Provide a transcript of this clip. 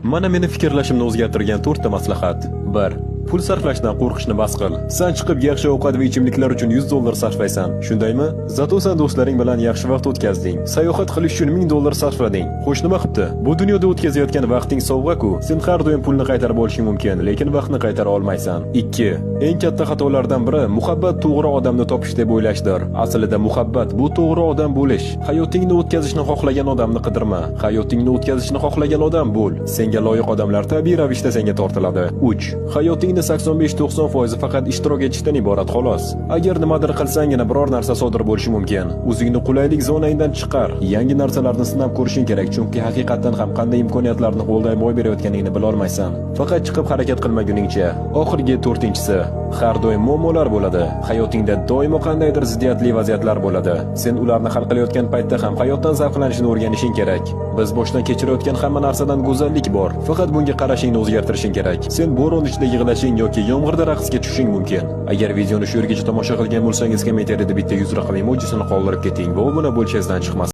Mana meni fikrlashimni o'zgartirgan 4 ta maslahat. 1. Pul sarflashdan qo'rqishni bas qil. Sen chiqib yaxshi ovqat va ichimliklar uchun $100 sarflaysan, shundaymi? Zato sen do'stlaring bilan yaxshi vaqt o'tkazding. Sayohat qilish uchun $1000 sarflading. Xo'sh, nima qilibdi? Bu dunyoda o'tkazayotgan vaqting sovg'a-ku. Sen har doim pulni qaytarib olishing mumkin, lekin vaqtni qaytara olmaysan. 2. Eng katta xatolardan biri muhabbat to'g'ri odamni topish deb o'ylashdir. Aslida muhabbat bu to'g'ri odam bo'lish. Hayotingni o'tkazishni xohlagan odamni qidirma. Hayotingni o'tkazishni xohlagan odam bo'l. Senga loyiq odamlar tabiiy ravishda senga tortiladi. 3. Hayotingni 85-90% faqat ishtirok etishdan iborat xolos. Agar nimadir qilsangina biror narsa sodir bo'lishi mumkin. O'zingni qulaylik zonangdan chiqar. Yangi narsalarni sinab ko'rishing kerak, chunki haqiqatan ham qanday imkoniyatlarni qo'ldan boy berayotganingni bila olmaysan. Faqat chiqib harakat qilmaguningcha. Oxirgi 4-inchisi, har doim muammolar bo'ladi. Hayotingda doimo qandaydir ziddiyatli vaziyatlar bo'ladi. Sen ularni hal qilayotgan paytda ham hayotdan zavqlanishni o'rganishing kerak. Biz boshdan kechirayotgan hamma narsadan go'zallik bor. Faqat bunga qarashingni o'zgartirishing kerak. Sen bo'ron ichida yig'lashing yoki yomg'irda raqsga tushishing mumkin. Agar videoni shu yergacha tomosha qilgan bo'lsangiz, kommentariyada bitta 100 raqam emojisini qoldirib keting va obuna bo'lishingizdan chiqmasin.